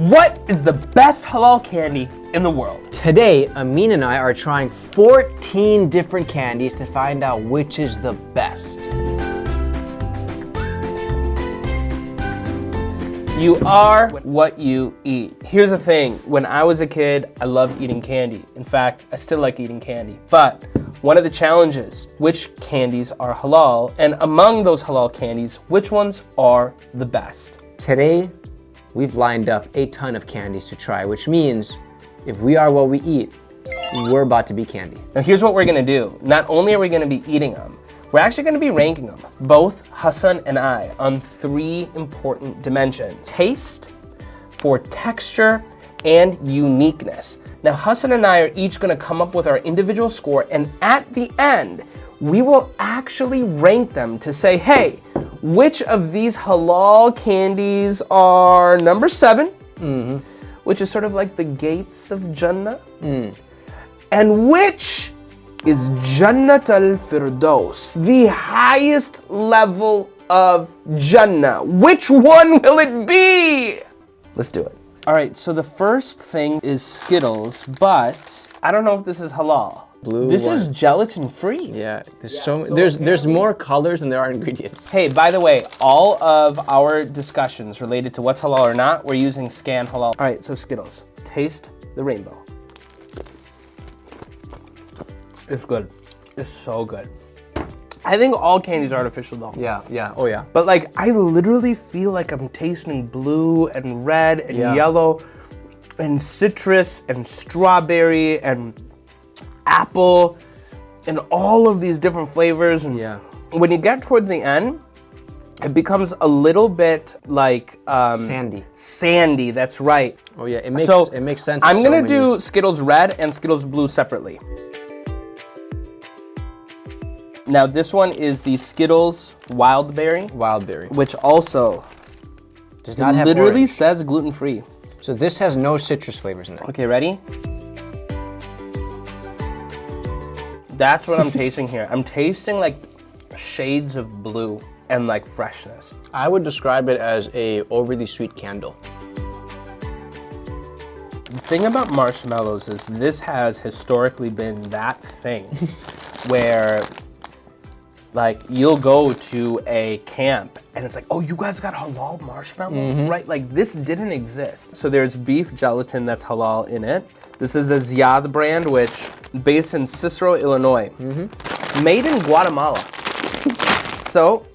What is the best halal candy in the world? Today, Amin and I are trying 14 different candies to find out which is the best. You are what you eat. Here's the thing, when I was a kid, I loved eating candy. In fact, I still like eating candy. But one of the challenges, which candies are halal? And among those halal candies, which ones are the best? Today, we've lined up a ton of candies to try, which means if we are what we eat, we're about to be candy. Now here's what we're gonna do. Not only are we gonna be eating them, we're actually gonna be ranking them, both Hassan and I, on 3 important dimensions: taste, for texture, and uniqueness. Now Hassan and I are each gonna come up with our individual score, and at the end, we will actually rank them to say, hey, which of these halal candies are number 7, which is sort of like the Gates of Jannah, and which is Jannat ul-firdous, the highest level of Jannah. Which one will it be? Let's do it. All right, so the first thing is Skittles, but I don't know if this is halal. This is gelatin free. Yeah, there's more colors than there are ingredients. Hey, by the way, all of our discussions related to what's halal or not, we're using Scan Halal. All right, so Skittles, taste the rainbow. It's good. It's so good. I think all candies are artificial though. Yeah, oh yeah. But like, I literally feel like I'm tasting blue and red and yellow and citrus and strawberry and apple and all of these different flavors. And when you get towards the end, it becomes a little bit like sandy, that's right. Oh yeah, it makes sense. I'm gonna do Skittles red and Skittles blue separately. Now this one is the Skittles Wildberry, which also does not have literally orange. says gluten-free. So this has no citrus flavors in it. Okay, ready? That's what I'm tasting here. I'm tasting like shades of blue and like freshness. I would describe it as a overly sweet candle. The thing about marshmallows is this has historically been that thing where like you'll go to a camp and it's like, oh, you guys got halal marshmallows, right? Like this didn't exist. So there's beef gelatin that's halal in it. This is a Ziyad brand, which based in Cicero, Illinois, made in Guatemala. So,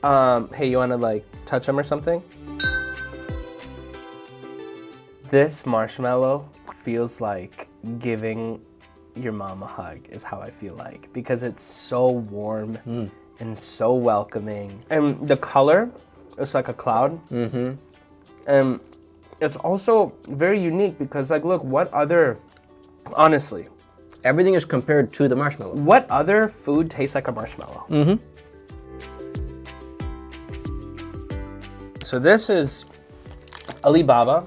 hey, you wanna like touch them or something? This marshmallow feels like giving your mom a hug is how I feel like, because it's so warm and so welcoming. And the color is like a cloud. And it's also very unique because like, look, what other, honestly, everything is compared to the marshmallow. What other food tastes like a marshmallow? So this is Alibaba.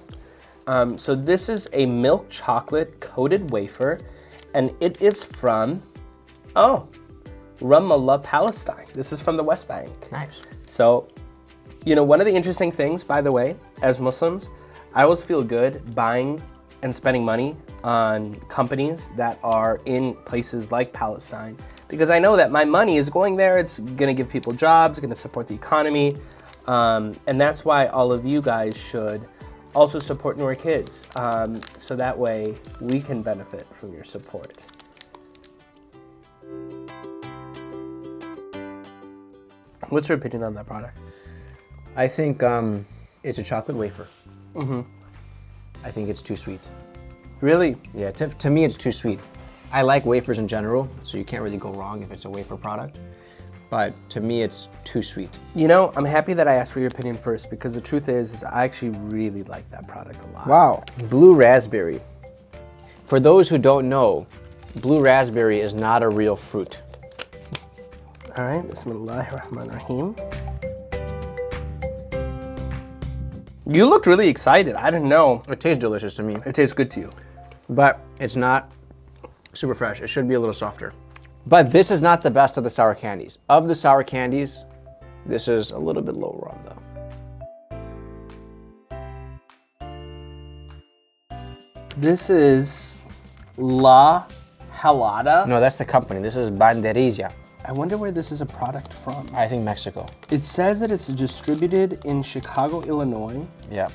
So this is a milk chocolate coated wafer, and it is from, Ramallah, Palestine. This is from the West Bank. Nice. So, you know, one of the interesting things, by the way, as Muslims, I always feel good buying and spending money on companies that are in places like Palestine, because I know that my money is going there. It's gonna give people jobs, gonna support the economy. And that's why all of you guys should also support Noor Kids. So that way we can benefit from your support. What's your opinion on that product? I think it's a chocolate wafer. I think it's too sweet. Really? Yeah, to me it's too sweet. I like wafers in general, so you can't really go wrong if it's a wafer product. But to me it's too sweet. You know, I'm happy that I asked for your opinion first, because the truth is I actually really like that product a lot. Wow, blue raspberry. For those who don't know, blue raspberry is not a real fruit. All right, Bismillahirrahmanirrahim. You looked really excited. I didn't know. It tastes delicious to me. It tastes good to you. But it's not super fresh. It should be a little softer. But this is not the best of the sour candies. Of the sour candies, this is a little bit lower on though. This is La Halada. No, that's the company. This is Banderilla. I wonder where this is a product from. I think Mexico. It says that it's distributed in Chicago, Illinois, Yeah.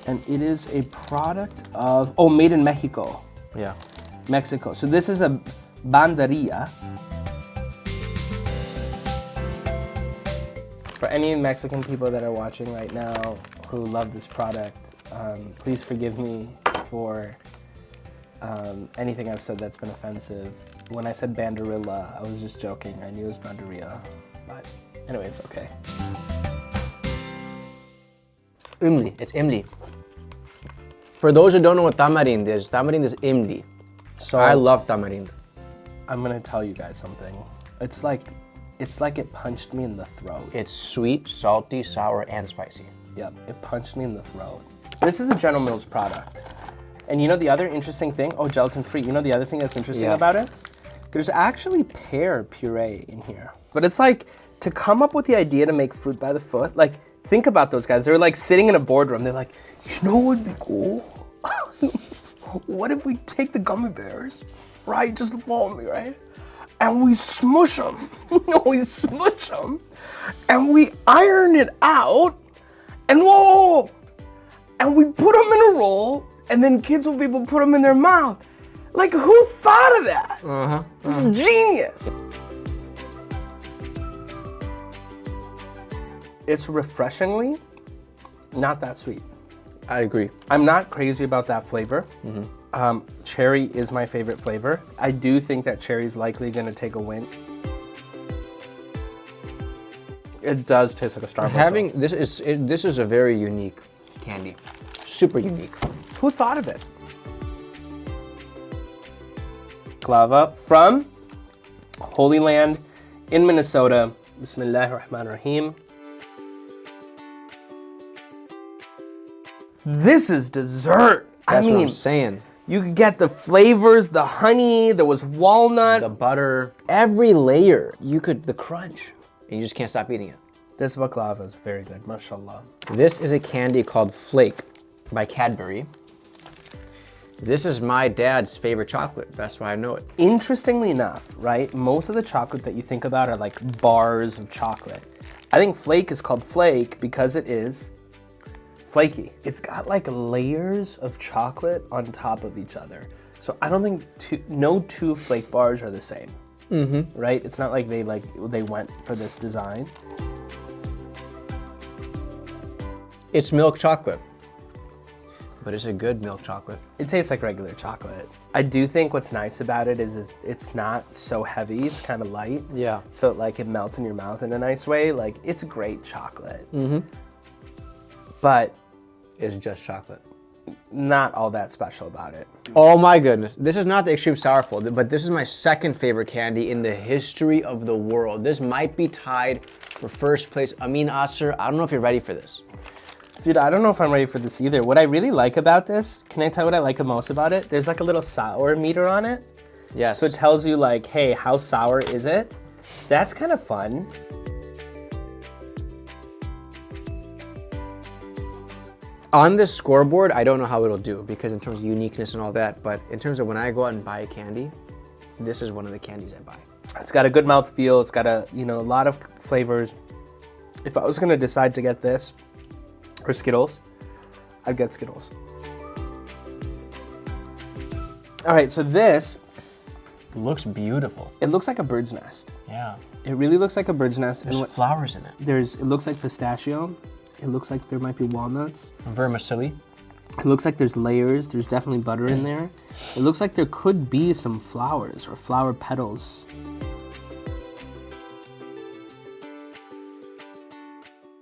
and it is a product of, oh, made in Mexico, Yeah. Mexico. So this is a Banderilla. For any Mexican people that are watching right now who love this product, please forgive me for anything I've said that's been offensive. When I said Banderilla, I was just joking. I knew it was Banderilla, but anyway, it's okay. Imli. It's imli. For those who don't know what tamarind is imli. So I love tamarind. I'm gonna tell you guys something. It's like it punched me in the throat. It's sweet, salty, sour, and spicy. Yep, it punched me in the throat. This is a General Mills product. And you know the other interesting thing? Oh, gelatin free. You know the other thing that's interesting about it? There's actually pear puree in here. But it's like, to come up with the idea to make fruit by the foot, like, think about those guys. They're like sitting in a boardroom. They're like, you know what would be cool? What if we take the gummy bears, right? Just follow me, right? And we smush them. We smush them. And we iron it out. And whoa! And we put them in a roll. And then kids will be able to put them in their mouth. Like, who thought of that? It's genius. It's refreshingly not that sweet. I agree. I'm not crazy about that flavor. Cherry is my favorite flavor. I do think that cherry is likely going to take a win. It does taste like a Starbucks. This is a very unique candy. Super unique. Who thought of it? Baklava from Holy Land in Minnesota. Bismillahir Rahmanir Rahim. This is dessert. That's what I'm saying. You could get the flavors, the honey, there was walnut. The butter, every layer. The crunch. And you just can't stop eating it. This baklava is very good, mashallah. This is a candy called Flake by Cadbury. This is my dad's favorite chocolate. That's why I know it. Interestingly enough, right, most of the chocolate that you think about are like bars of chocolate. I think Flake is called Flake because it is flaky. It's got like layers of chocolate on top of each other. So I don't think no two Flake bars are the same, right? It's not like they went for this design. It's milk chocolate. But it's a good milk chocolate. It tastes like regular chocolate. I do think what's nice about it is it's not so heavy, it's kind of light. Yeah. So it melts in your mouth in a nice way. Like, it's great chocolate. But it's just chocolate. Not all that special about it. Oh my goodness. This is not the extreme sourful, but this is my second favorite candy in the history of the world. This might be tied for first place. Amin, I don't know if you're ready for this. Dude, I don't know if I'm ready for this either. What I really like about this, can I tell you what I like the most about it? There's like a little sour meter on it. Yes. So it tells you like, hey, how sour is it? That's kind of fun. On this scoreboard, I don't know how it'll do because in terms of uniqueness and all that, but in terms of when I go out and buy a candy, this is one of the candies I buy. It's got a good mouthfeel. It's got a lot of flavors. If I was gonna decide to get this or Skittles, I'd get Skittles. All right, so this looks beautiful. It looks like a bird's nest. Yeah. It really looks like a bird's nest. There's flowers in it. It looks like pistachio. It looks like there might be walnuts. Vermicelli. It looks like there's layers. There's definitely butter in there. It looks like there could be some flowers or flower petals.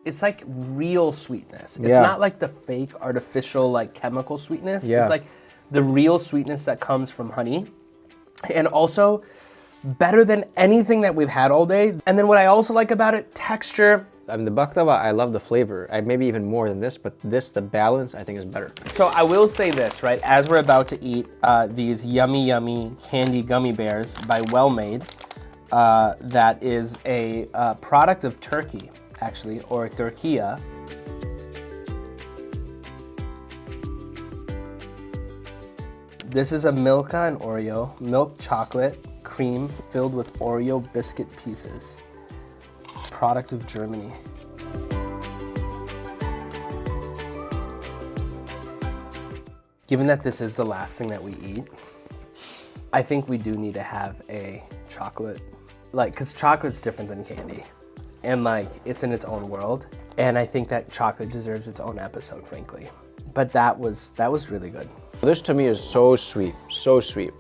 It's like real sweetness. It's not like the fake artificial like chemical sweetness. Yeah. It's like the real sweetness that comes from honey. And also better than anything that we've had all day. And then what I also like about it, texture. I mean, the baklava, I love the flavor. Maybe even more than this, but the balance, I think is better. So I will say this, right? As we're about to eat these yummy, yummy candy gummy bears by Well Made, that is a product of Turkey, actually, or Turkiya. This is a Milka and Oreo, milk chocolate cream filled with Oreo biscuit pieces. Product of Germany. Given that this is the last thing that we eat, I think we do need to have a chocolate, like, because chocolate's different than candy. And like, it's in its own world. And I think that chocolate deserves its own episode, frankly. But that was really good. This to me is so sweet, so sweet.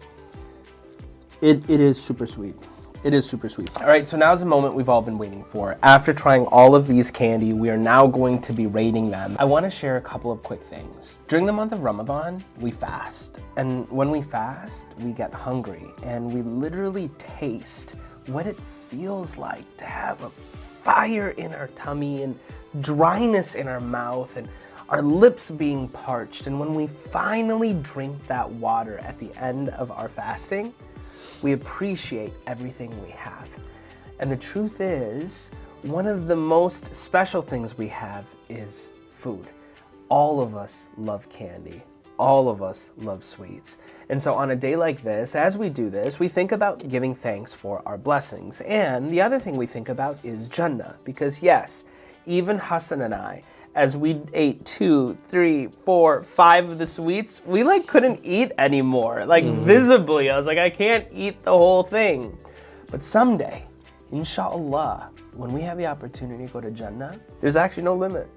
It is super sweet. It is super sweet. All right, so now's the moment we've all been waiting for. After trying all of these candy, we are now going to be rating them. I want to share a couple of quick things. During the month of Ramadan, we fast. And when we fast, we get hungry. And we literally taste what it feels like to have a fire in our tummy and dryness in our mouth and our lips being parched. And when we finally drink that water at the end of our fasting, we appreciate everything we have. And the truth is, one of the most special things we have is food. All of us love candy. All of us love sweets. And so on a day like this, as we do this, we think about giving thanks for our blessings. And the other thing we think about is Jannah. Because yes, even Hassan and I, as we ate 2, 3, 4, 5 of the sweets, we like couldn't eat anymore. Like visibly, I was like, I can't eat the whole thing. But someday, inshallah, when we have the opportunity to go to Jannah, there's actually no limit.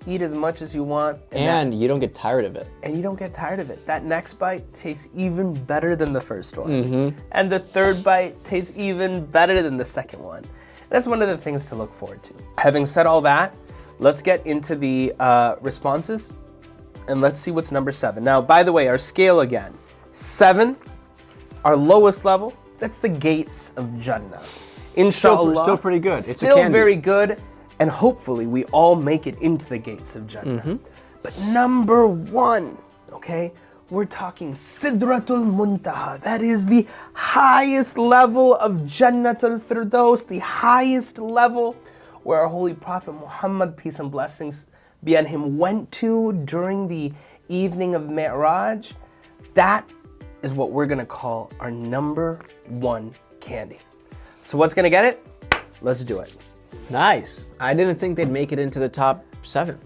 Eat as much as you want. And you don't get tired of it. And you don't get tired of it. That next bite tastes even better than the first one. And the third bite tastes even better than the second one. That's one of the things to look forward to. Having said all that, let's get into the responses and let's see what's number 7. Now, by the way, our scale again, 7, our lowest level, that's the Gates of Jannah. Inshallah. Still pretty good. It's still very good. And hopefully we all make it into the Gates of Jannah. But number 1, okay, we're talking Sidratul Muntaha. That is the highest level of Jannat ul-firdous, the highest level where our Holy Prophet Muhammad, peace and blessings be on him, went to during the evening of Mi'raj. That is what we're gonna call our number 1 candy. So what's gonna get it? Let's do it. Nice. I didn't think they'd make it into the top 7.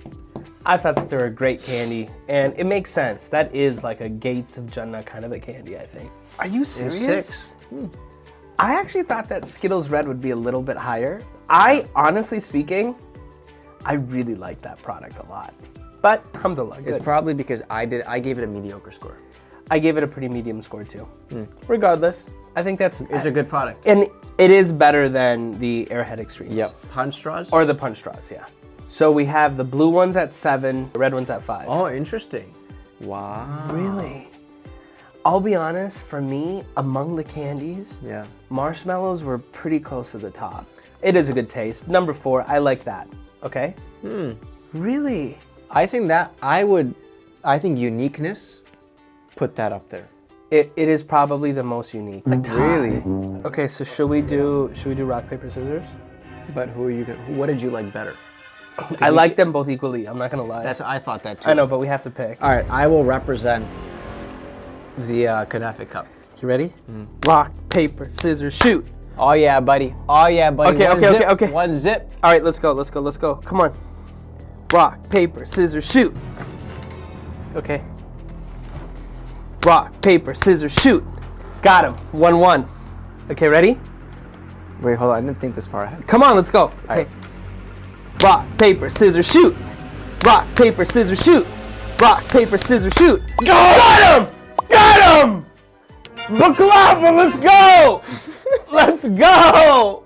I thought that they were a great candy, and it makes sense. That is like a Gates of Jannah kind of a candy, I think. Are you serious? 6. I actually thought that Skittles Red would be a little bit higher. I, honestly speaking, I really like that product a lot. But, alhamdulillah, good. It's probably because I gave it a mediocre score. I gave it a pretty medium score too. Regardless, I think it's a good product. And it is better than the Airhead Extremes. Yep. Punch straws? Or the Punch Straws, yeah. So we have the blue ones at 7, the red ones at 5. Oh, interesting. Wow. Really? I'll be honest, for me, among the candies, Yeah. Marshmallows were pretty close to the top. It is a good taste. Number 4, I like that. Okay? Really? I think Uniqueness, put that up there. It is probably the most unique. Really? Okay, so should we do rock, paper, scissors? But what did you like better? I like them both equally, I'm not gonna lie. I thought that too. I know, but we have to pick. All right, I will represent the Kanafa Cup. You ready? Rock, paper, scissors, shoot. Oh yeah, buddy. Oh yeah, buddy. Okay. One zip. All right, let's go. Come on. Rock, paper, scissors, shoot. Okay. Rock, paper, scissors, shoot. Got him. 1-1. Okay, ready? Wait, hold on. I didn't think this far ahead. Come on, let's go. Okay. Right. Rock, paper, scissors, shoot. Rock, paper, scissors, shoot. Rock, paper, scissors, shoot. Got him! Got him! Baklava, let's go! Let's go!